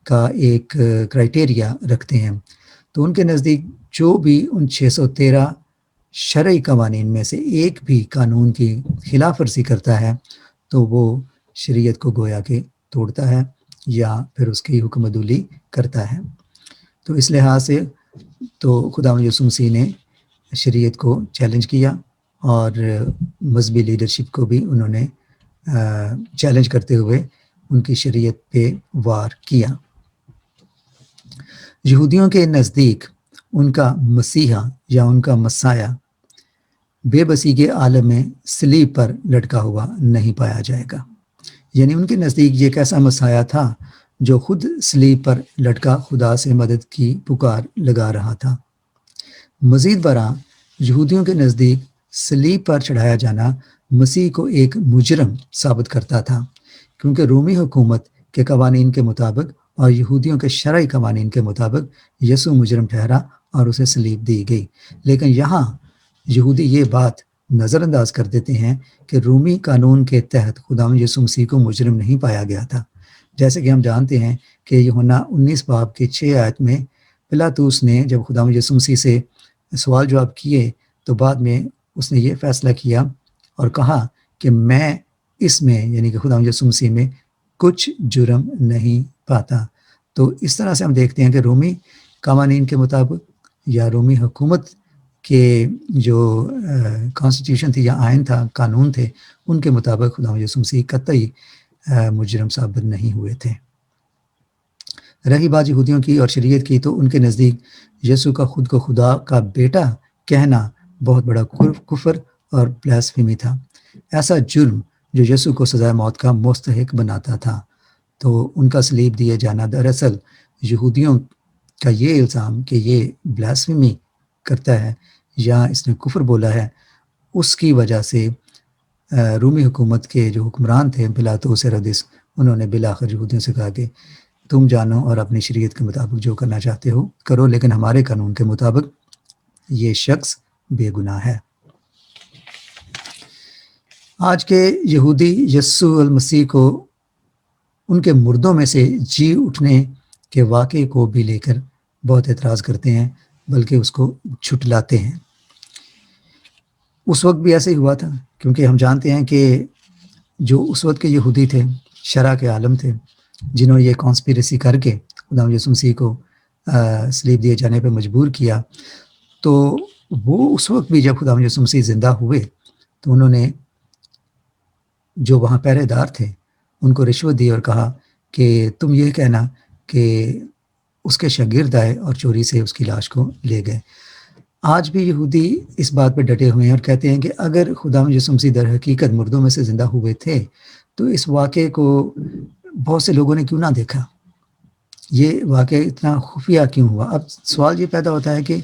کا ایک کرائٹیریا رکھتے ہیں. تو ان کے نزدیک جو بھی ان 613 شرعی قوانین میں سے ایک بھی قانون کی خلاف ورزی کرتا ہے تو وہ شریعت کو گویا کہ توڑتا ہے یا پھر اس کی حکم عدولی کرتا ہے. تو اس لحاظ سے تو خداوند یسوع مسیح نے شریعت کو چیلنج کیا، اور مذہبی لیڈرشپ کو بھی انہوں نے چیلنج کرتے ہوئے ان کی شریعت پہ وار کیا. یہودیوں کے نزدیک ان کا مسیحا یا ان کا مسایہ بے بسی کے عالم میں صلیب پر لٹکا ہوا نہیں پایا جائے گا. یعنی ان کے نزدیک یہ ایک ایسا مسایہ تھا جو خود صلیب پر لٹکا خدا سے مدد کی پکار لگا رہا تھا. مزید برآں یہودیوں کے نزدیک صلیب پر چڑھایا جانا مسیح کو ایک مجرم ثابت کرتا تھا، کیونکہ رومی حکومت کے قوانین کے مطابق اور یہودیوں کے شرعی قوانین کے مطابق یسوع مجرم ٹھہرا اور اسے صلیب دی گئی. لیکن یہاں یہودی یہ بات نظر انداز کر دیتے ہیں کہ رومی قانون کے تحت خداوند یسوع مسیح کو مجرم نہیں پایا گیا تھا. جیسے کہ ہم جانتے ہیں کہ یوحنا 19 باب کے 6 آیت میں پلاطوس نے جب خداوند یسوع مسیح سے سوال جواب کیے تو بعد میں اس نے یہ فیصلہ کیا اور کہا کہ میں اس میں یعنی کہ خداوند یسوع مسیح میں کچھ جرم نہیں پاتا. تو اس طرح سے ہم دیکھتے ہیں کہ رومی قوانین کے مطابق یا رومی حکومت کے جو کانسٹیٹیوشن تھی یا آئین تھا، قانون تھے، ان کے مطابق خداوند یسوع مسیح قطعی مجرم ثابت نہیں ہوئے تھے. رہی بات یہودیوں کی اور شریعت کی، تو ان کے نزدیک یسوع کا خود کو خدا کا بیٹا کہنا بہت بڑا کفر اور بلاسفیمی تھا، ایسا جرم جو یسوع کو سزائے موت کا مستحق بناتا تھا. تو ان کا صلیب دیے جانا دراصل یہودیوں کا یہ الزام کہ یہ بلاسفیمی کرتا ہے یا اس نے کفر بولا ہے، اس کی وجہ سے رومی حکومت کے جو حکمران تھے پلاطوس ہیرودس، انہوں نے بالآخر یہودیوں سے کہا کہ تم جانو اور اپنی شریعت کے مطابق جو کرنا چاہتے ہو کرو، لیکن ہمارے قانون کے مطابق یہ شخص بے گناہ ہے. آج کے یہودی یسوع المسیح کو ان کے مردوں میں سے جی اٹھنے کے واقعے کو بھی لے کر بہت اعتراض کرتے ہیں، بلکہ اس کو جھٹلاتے ہیں. اس وقت بھی ایسے ہی ہوا تھا، کیونکہ ہم جانتے ہیں کہ جو اس وقت کے یہودی تھے، شرع کے عالم تھے، جنہوں نے یہ کانسپیریسی کر کے خداوند یسوع مسیح کو صلیب دیے جانے پہ مجبور کیا، تو وہ اس وقت بھی جب خداوند یسوع مسیح زندہ ہوئے تو انہوں نے جو وہاں پہرے دار تھے ان کو رشوت دی اور کہا کہ تم یہ کہنا کہ اس کے شاگرد آئے اور چوری سے اس کی لاش کو لے گئے. آج بھی یہودی اس بات پہ ڈٹے ہوئے ہیں اور کہتے ہیں کہ اگر خداوند یسوع مسیح در حقیقت مردوں میں سے زندہ ہوئے تھے تو اس واقعے کو بہت سے لوگوں نے کیوں نہ دیکھا، یہ واقعہ اتنا خفیہ کیوں ہوا. اب سوال یہ پیدا ہوتا ہے کہ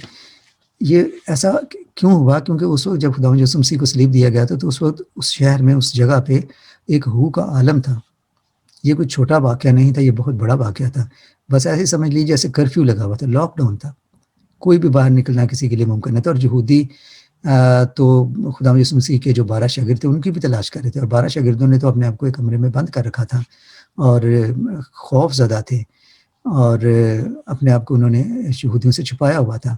یہ ایسا کیوں ہوا، کیونکہ اس وقت جب خداوند یسوع مسیح کو صلیب دیا گیا تھا تو اس وقت اس شہر میں اس جگہ پہ ایک ہو کا عالم تھا. یہ کوئی چھوٹا واقعہ نہیں تھا، یہ بہت بڑا واقعہ تھا. بس ایسے سمجھ لیجیے جیسے کرفیو لگا ہوا تھا، لاک ڈاؤن تھا، کوئی بھی باہر نکلنا کسی کے لیے ممکن نہیں تھا. اور یہودی تو خداوند یسوع مسیح کے جو 12 شاگرد تھے ان کی بھی تلاش کر رہے تھے، اور 12 شاگردوں نے تو اپنے آپ کو ایک کمرے میں بند کر رکھا تھا اور خوف زدہ تھے، اور اپنے آپ کو انہوں نے یہودیوں سے چھپایا ہوا تھا.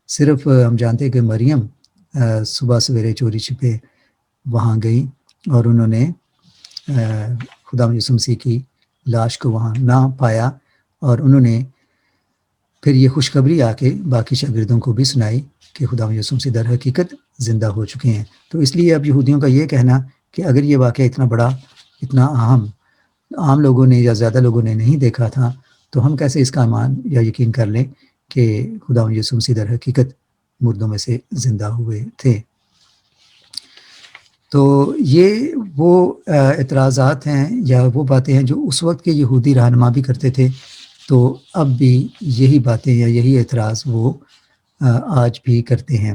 صرف ہم جانتے ہیں کہ مریم صبح سویرے چوری چھپے وہاں گئی اور انہوں نے خداوند یسوع مسیح کی لاش کو وہاں نہ پایا، اور انہوں نے پھر یہ خوشخبری آ کے باقی شاگردوں کو بھی سنائی کہ خداوند یسوع مسیح در حقیقت زندہ ہو چکے ہیں۔ تو اس لیے اب یہودیوں کا یہ کہنا کہ اگر یہ واقعہ اتنا بڑا، اتنا اہم، عام لوگوں نے یا زیادہ لوگوں نے نہیں دیکھا تھا، تو ہم کیسے اس کا ایمان یا یقین کر لیں کہ خداوند یسوع مسیح در حقیقت مردوں میں سے زندہ ہوئے تھے۔ تو یہ وہ اعتراضات ہیں یا وہ باتیں ہیں جو اس وقت کے یہودی رہنما بھی کرتے تھے، تو اب بھی یہی باتیں یا یہی اعتراض وہ آج بھی کرتے ہیں۔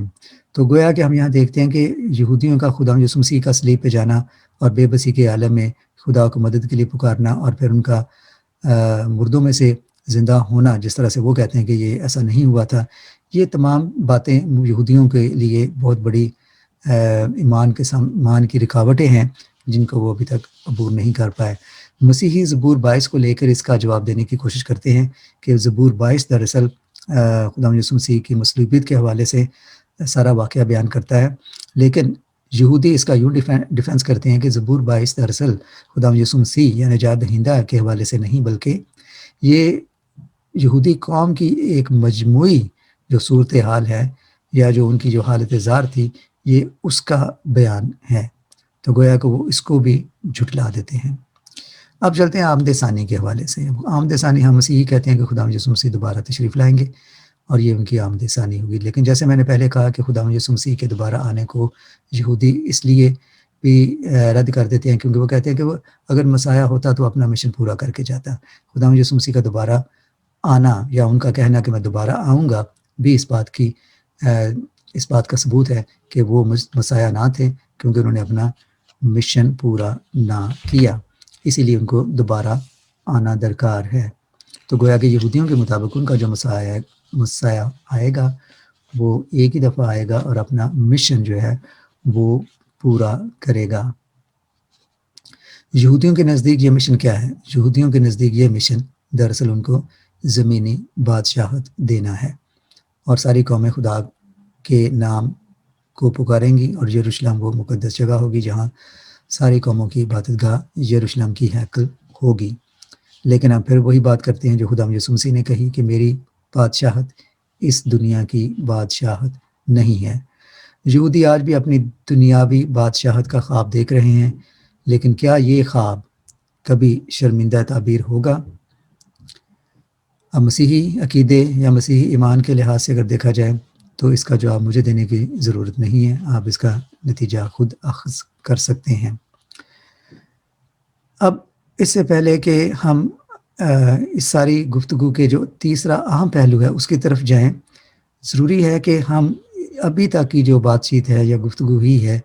تو گویا کہ ہم یہاں دیکھتے ہیں کہ یہودیوں کا خداوند یسوع مسیح کا صلیب پہ جانا اور بے بسی کے عالم میں خدا کو مدد کے لیے پکارنا، اور پھر ان کا مردوں میں سے زندہ ہونا، جس طرح سے وہ کہتے ہیں کہ یہ ایسا نہیں ہوا تھا، یہ تمام باتیں یہودیوں کے لیے بہت بڑی ایمان کی رکاوٹیں ہیں جن کو وہ ابھی تک عبور نہیں کر پائے۔ مسیحی زبور 22 کو لے کر اس کا جواب دینے کی کوشش کرتے ہیں کہ زبور 22 دراصل خداوند یسوع مسیح کی مصلوبیت کے حوالے سے سارا واقعہ بیان کرتا ہے، لیکن یہودی اس کا یوں ڈیفینس کرتے ہیں کہ زبور 22 دراصل خداوند یسوع مسیح یا نجات دہندہ کے حوالے سے نہیں، بلکہ یہ یہودی قوم کی ایک مجموعی جو صورتحال ہے یا جو ان کی جو حالت زار تھی، یہ اس کا بیان ہے۔ تو گویا کہ وہ اس کو بھی جھٹلا دیتے ہیں۔ اب چلتے ہیں آمد ثانی کے حوالے سے۔ آمد ثانی ہم مسیحی کہتے ہیں کہ خداوند یسوع مسیح دوبارہ تشریف لائیں گے اور یہ ان کی آمد ثانی ہوگی، لیکن جیسے میں نے پہلے کہا کہ خداوند یسوع مسیح کے دوبارہ آنے کو یہودی اس لیے بھی رد کر دیتے ہیں کیونکہ وہ کہتے ہیں کہ وہ اگر مسیح ہوتا تو اپنا مشن پورا کر کے جاتا۔ خداوند یسوع مسیح کا دوبارہ آنا یا ان کا کہنا کہ میں دوبارہ آؤں گا بھی اس بات کا ثبوت ہے کہ وہ مسیح نہ تھے، کیونکہ انہوں نے اپنا مشن پورا نہ کیا، اسی لیے ان کو دوبارہ آنا درکار ہے۔ تو گویا کہ یہودیوں کے مطابق ان کا جو مسیح آئے گا وہ ایک ہی دفعہ آئے گا اور اپنا مشن جو ہے وہ پورا کرے گا۔ یہودیوں کے نزدیک یہ مشن کیا ہے؟ یہودیوں کے نزدیک یہ مشن دراصل ان کو زمینی بادشاہت دینا ہے، اور ساری قومیں خدا کے نام کو پکاریں گی، اور یروشلم وہ مقدس جگہ ہوگی جہاں ساری قوموں کی عبادت گاہ یروشلم کی ہیکل ہوگی۔ لیکن ہم پھر وہی بات کرتے ہیں جو خداوند یسوع مسیح نے کہی کہ میری بادشاہت اس دنیا کی بادشاہت نہیں ہے۔ یہودی آج بھی اپنی دنیاوی بادشاہت کا خواب دیکھ رہے ہیں، لیکن کیا یہ خواب کبھی شرمندہ تعبیر ہوگا؟ اب مسیحی عقیدے یا مسیحی ایمان کے لحاظ سے اگر دیکھا جائے تو اس کا جواب مجھے دینے کی ضرورت نہیں ہے، آپ اس کا نتیجہ خود اخذ کر سکتے ہیں۔ اب اس سے پہلے کہ ہم اس ساری گفتگو کے جو تیسرا اہم پہلو ہے اس کی طرف جائیں، ضروری ہے کہ ہم ابھی تک کی جو بات چیت ہے یا گفتگو ہی ہے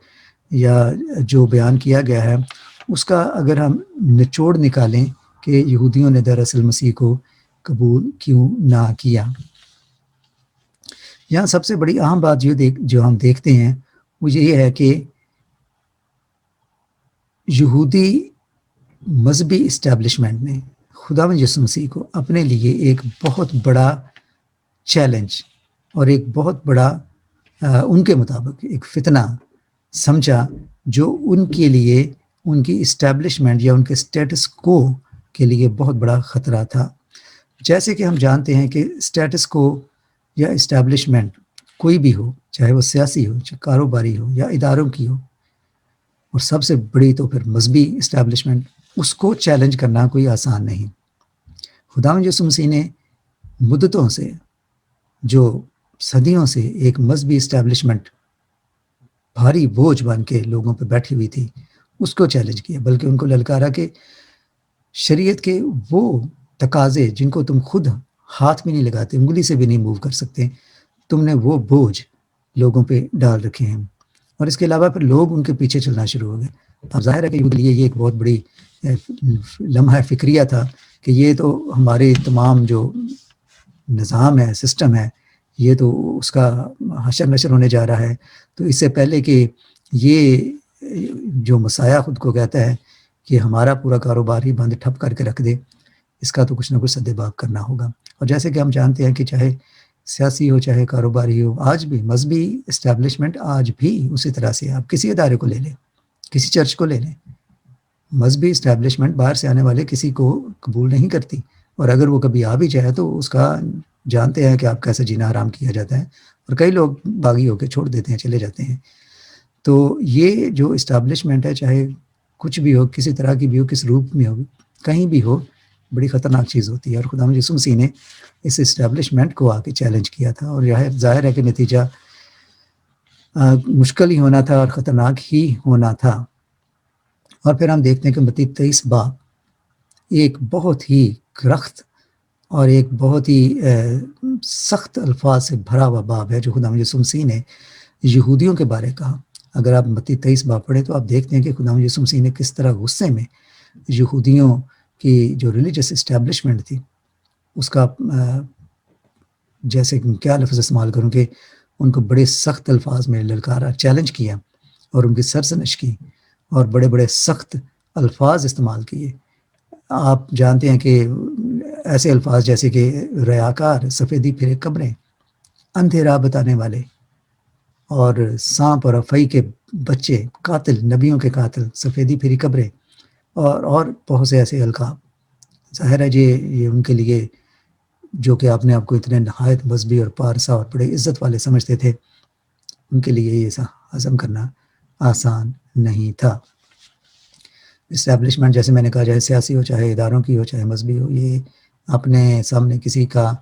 یا جو بیان کیا گیا ہے اس کا اگر ہم نچوڑ نکالیں کہ یہودیوں نے دراصل مسیح کو قبول کیوں نہ کیا۔ یہاں سب سے بڑی اہم بات جو ہم دیکھتے ہیں وہ یہ ہے کہ یہودی مذہبی اسٹیبلشمنٹ نے خداوند یسوع مسیح کو اپنے لیے ایک بہت بڑا چیلنج اور ایک بہت بڑا ان کے مطابق ایک فتنہ سمجھا، جو ان کے لیے ان کی اسٹیبلشمنٹ یا ان کے اسٹیٹس کو کے لیے بہت بڑا خطرہ تھا۔ جیسے کہ ہم جانتے ہیں کہ اسٹیٹس کو یا اسٹیبلشمنٹ کوئی بھی ہو، چاہے وہ سیاسی ہو، چاہے کاروباری ہو یا اداروں کی ہو، اور سب سے بڑی تو پھر مذہبی اسٹیبلشمنٹ، اس کو چیلنج کرنا کوئی آسان نہیں۔ خداوند یسوع مسیح نے مدتوں سے، جو صدیوں سے ایک مذہبی اسٹیبلشمنٹ بھاری بوجھ بن کے لوگوں پہ بیٹھی ہوئی تھی، اس کو چیلنج کیا، بلکہ ان کو للکارا کہ شریعت کے وہ تقاضے جن کو تم خود ہاتھ میں نہیں لگاتے، انگلی سے بھی نہیں موو کر سکتے، تم نے وہ بوجھ لوگوں پہ ڈال رکھے ہیں، اور اس کے علاوہ پھر لوگ ان کے پیچھے چلنا شروع ہو گئے۔ اب ظاہر ہے کہ ان کے لیے یہ ایک بہت بڑی لمحہ فکریہ تھا کہ یہ تو ہمارے تمام جو نظام ہے، سسٹم ہے، یہ تو اس کا حشر نشر ہونے جا رہا ہے۔ تو اس سے پہلے کہ یہ جو مسیح خود کو کہتا ہے کہ ہمارا پورا کاروبار ہی بند ٹھپ کر کے رکھ دے، اس کا تو کچھ نہ کچھ سدباب کرنا ہوگا۔ اور جیسے کہ ہم جانتے ہیں کہ چاہے سیاسی ہو چاہے کاروباری ہو، آج بھی مذہبی اسٹیبلشمنٹ آج بھی اسی طرح سے، آپ کسی ادارے کو لے لیں، کسی چرچ کو لے لیں، مذہبی اسٹیبلشمنٹ باہر سے آنے والے کسی کو قبول نہیں کرتی، اور اگر وہ کبھی آ بھی جائے تو اس کا جانتے ہیں کہ آپ کیسے جینا حرام کیا جاتا ہے، اور کئی لوگ باغی ہو کے چھوڑ دیتے ہیں، چلے جاتے ہیں۔ تو یہ جو اسٹیبلشمنٹ ہے، چاہے کچھ بھی ہو، کسی طرح کی بھی ہو، کس روپ میں ہو، کہیں بھی ہو، بڑی خطرناک چیز ہوتی ہے، اور خدا یسوع مسیح نے اس اسٹیبلشمنٹ کو آ کے چیلنج کیا تھا، اور یہ ظاہر ہے کہ نتیجہ مشکل ہی ہونا تھا اور خطرناک ہی ہونا تھا۔ اور پھر ہم دیکھتے ہیں کہ متی 23 باب ایک بہت ہی رخت اور ایک بہت ہی سخت الفاظ سے بھرا ہوا باب ہے جو خدا یسوع مسیح نے یہودیوں کے بارے کہا۔ اگر آپ متی 23 باب پڑھیں تو آپ دیکھتے ہیں کہ خدا یسوع مسیح نے کس طرح غصے میں یہودیوں کی جو ریلیجس اسٹیبلشمنٹ تھی اس کا جیسے کیا لفظ استعمال کروں کہ ان کو بڑے سخت الفاظ میں للکارا، چیلنج کیا، اور ان کی سرزنش کی، اور بڑے بڑے سخت الفاظ استعمال کیے۔ آپ جانتے ہیں کہ ایسے الفاظ جیسے کہ ریاکار، سفیدی پھرے قبریں، اندھیرا بتانے والے، اور سانپ اور افعی کے بچے، قاتل، نبیوں کے قاتل، سفیدی پھری قبریں، اور بہت سے ایسے القاب۔ ظاہر ہے جی یہ ان کے لیے جو کہ آپ نے آپ کو اتنے نہایت مذہبی اور پارسا اور بڑے عزت والے سمجھتے تھے، ان کے لیے یہ ہضم کرنا آسان نہیں تھا۔ اسٹیبلشمنٹ جیسے میں نے کہا، چاہے سیاسی ہو، چاہے اداروں کی ہو، چاہے مذہبی ہو، یہ اپنے سامنے کسی کا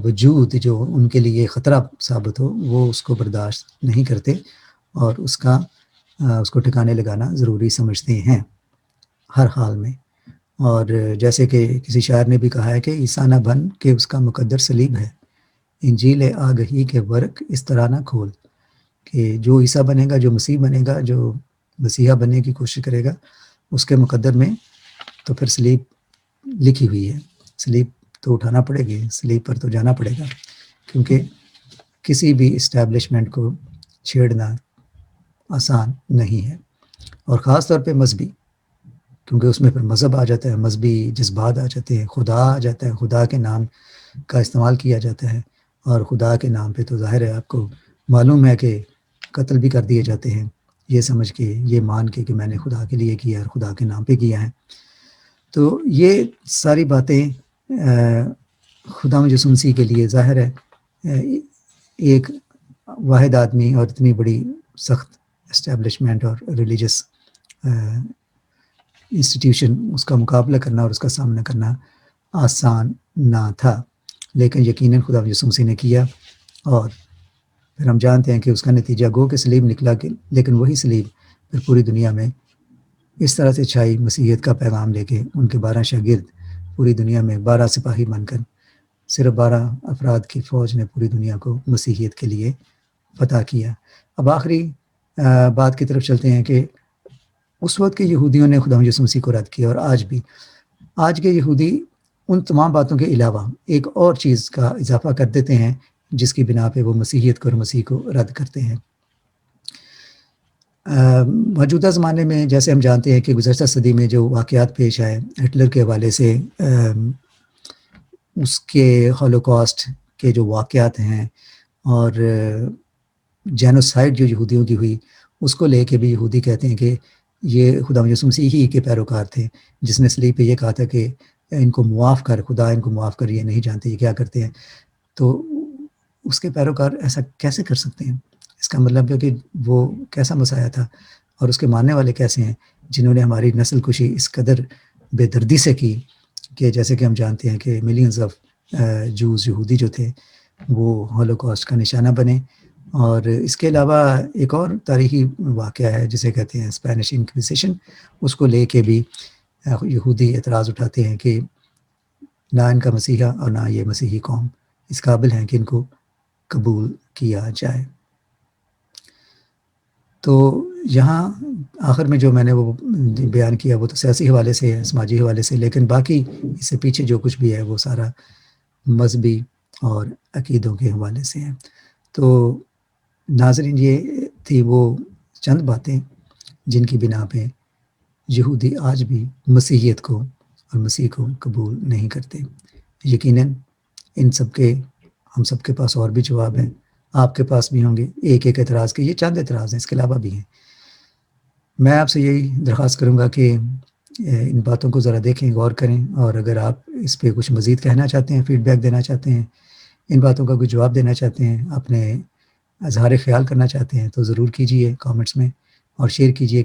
وجود جو ان کے لیے خطرہ ثابت ہو وہ اس کو برداشت نہیں کرتے، اور اس کو ٹھکانے لگانا ضروری سمجھتے ہیں ہر حال میں۔ اور جیسے کہ کسی شاعر نے بھی کہا ہے کہ عیسیٰ نہ بن کہ اس کا مقدر صلیب ہے، انجیل آگہی کے ورق اس طرح نہ کھول، کہ جو عیسیٰ بنے گا، جو مسیح بنے گا، جو مسیحا بننے کی کوشش کرے گا، اس کے مقدر میں تو پھر صلیب لکھی ہوئی ہے، صلیب تو اٹھانا پڑے گی، صلیب پر تو جانا پڑے گا، کیونکہ کسی بھی اسٹیبلشمنٹ کو چھیڑنا آسان نہیں ہے، اور خاص طور پہ مذہبی، کیونکہ اس میں پھر مذہب آ جاتا ہے، مذہبی جذبات آ جاتے ہیں، خدا آ جاتا ہے، خدا کے نام کا استعمال کیا جاتا ہے، اور خدا کے نام پہ تو ظاہر ہے آپ کو معلوم ہے کہ قتل بھی کر دیے جاتے ہیں، یہ سمجھ کے، یہ مان کے کہ میں نے خدا کے لیے کیا اور خدا کے نام پہ کیا ہے۔ تو یہ ساری باتیں خدا یسوع مسیح کے لیے ظاہر ہے ایک واحد آدمی اور اتنی بڑی سخت اسٹیبلشمنٹ اور ریلیجس انسٹیٹیوشن، اس کا مقابلہ کرنا اور اس کا سامنا کرنا آسان نہ تھا، لیکن یقیناً خدا یسوع مسیح نے کیا، اور پھر ہم جانتے ہیں کہ اس کا نتیجہ گو کہ صلیب نکلا، لیکن وہی صلیب پھر پوری دنیا میں اس طرح سے چھائی، مسیحیت کا پیغام لے کے ان کے 12 شاگرد پوری دنیا میں 12 سپاہی بن کر، صرف 12 افراد کی فوج نے پوری دنیا کو مسیحیت کے لیے فتح کیا۔ اب آخری بات کی طرف چلتے ہیں کہ اس وقت کے یہودیوں نے خدا یسوع مسیح کو رد کیا، اور آج کے یہودی ان تمام باتوں کے علاوہ ایک اور چیز کا اضافہ کر دیتے ہیں جس کی بنا پہ وہ مسیحیت کو اور مسیح کو رد کرتے ہیں۔ موجودہ زمانے میں جیسے ہم جانتے ہیں کہ گزشتہ صدی میں جو واقعات پیش آئے ہٹلر کے حوالے سے، اس کے ہولوکاسٹ کے جو واقعات ہیں، اور جینوسائڈ جو یہودیوں کی ہوئی، اس کو لے کے بھی یہودی کہتے ہیں کہ یہ خدا یسوع مسیح ہی کے پیروکار تھے، جس نے صلیب پہ یہ کہا تھا کہ ان کو معاف کر، خدا ان کو معاف کر، یہ نہیں جانتے یہ کیا کرتے ہیں۔ تو اس کے پیروکار ایسا کیسے کر سکتے ہیں؟ اس کا مطلب ہے کہ وہ کیسا مسیح تھا، اور اس کے ماننے والے کیسے ہیں جنہوں نے ہماری نسل کشی اس قدر بے دردی سے کی کہ جیسے کہ ہم جانتے ہیں کہ ملینز آف جوز، یہودی جو تھے، وہ ہولوکاسٹ کا نشانہ بنے۔ اور اس کے علاوہ ایک اور تاریخی واقعہ ہے جسے کہتے ہیں اسپینش انکویزیشن، اس کو لے کے بھی یہودی اعتراض اٹھاتے ہیں کہ نہ ان کا مسیحا اور نہ یہ مسیحی قوم اس قابل ہیں کہ ان کو قبول کیا جائے۔ تو یہاں آخر میں جو میں نے وہ بیان کیا وہ تو سیاسی حوالے سے ہے، سماجی حوالے سے، لیکن باقی اس سے پیچھے جو کچھ بھی ہے وہ سارا مذہبی اور عقیدوں کے حوالے سے ہے۔ تو ناظرین، یہ تھی وہ چند باتیں جن کی بنا پہ یہودی آج بھی مسیحیت کو اور مسیح کو قبول نہیں کرتے۔ یقیناً ان سب کے ہم سب کے پاس اور بھی جواب ہیں، آپ کے پاس بھی ہوں گے، ایک اعتراض کے، یہ چند اعتراض ہیں، اس کے علاوہ بھی ہیں۔ میں آپ سے یہی درخواست کروں گا کہ ان باتوں کو ذرا دیکھیں، غور کریں، اور اگر آپ اس پہ کچھ مزید کہنا چاہتے ہیں، فیڈ بیک دینا چاہتے ہیں، ان باتوں کا کوئی جواب دینا چاہتے ہیں، اپنے اظہار خیال کرنا چاہتے ہیں تو ضرور کیجیے کامنٹس میں اور شیئر کیجیے